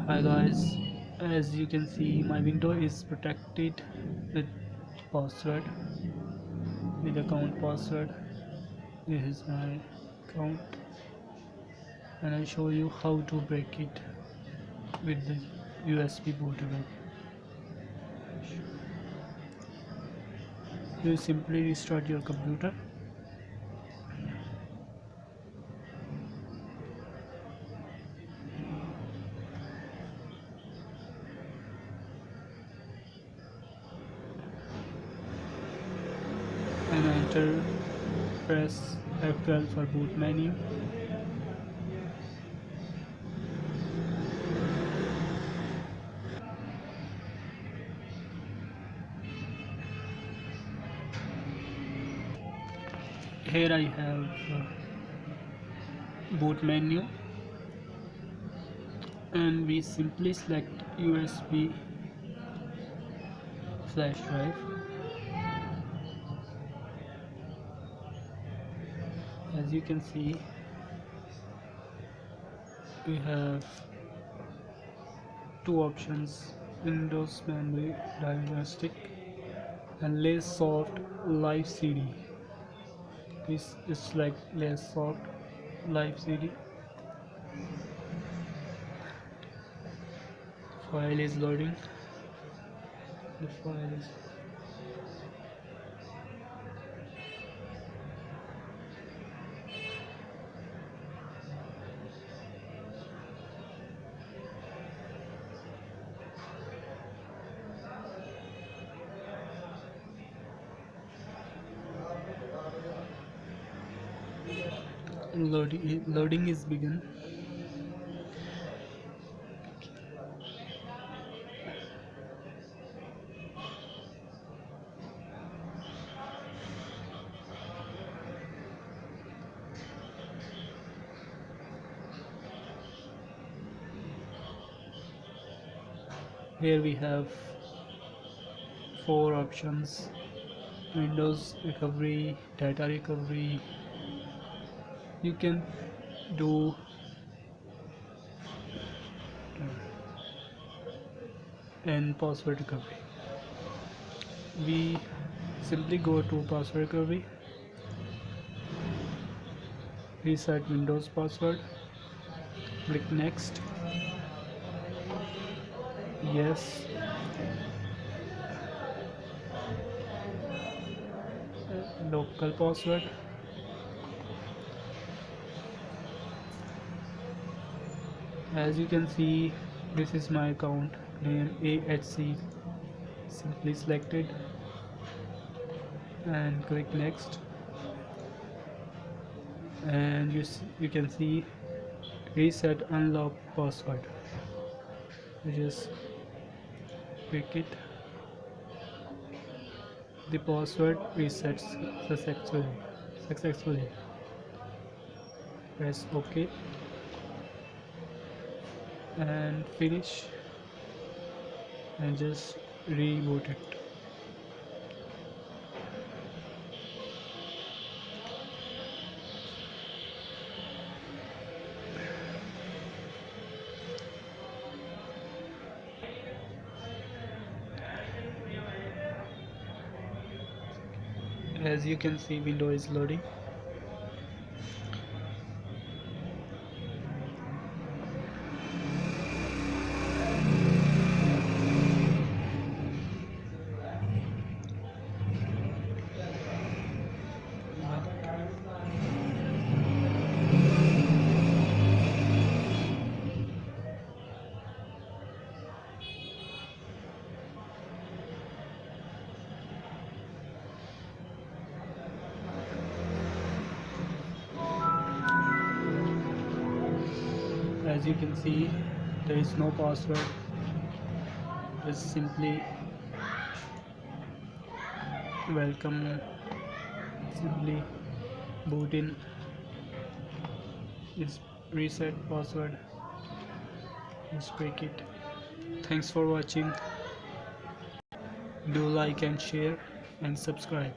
Hi guys, as you can see my window is protected with password, with account password. This is my account and I show you how to break it with the USB bootable. You simply restart your computer and enter, press F12 for boot menu. Here I have boot menu and we simply select USB flash drive. As you can see, we have two options: Windows Memory Diagnostic and Less Soft Live CD. This is like Less Soft Live CD. File is loading. The file is loading. Loading is begun. Here we have four options: Windows recovery, data recovery. You can do and password recovery. We simply go to password recovery, reset Windows password, click next, yes, local password, as you can see this is my account name AHC. Simply selected and click next and you can see reset unlock password. You just click it, the password resets successfully. Press OK and finish and just reboot it. As you can see, window is loading. As you can see, there is no password. Just simply welcome, simply boot in, is reset password, just break it. Thanks for watching. Do like and share and subscribe.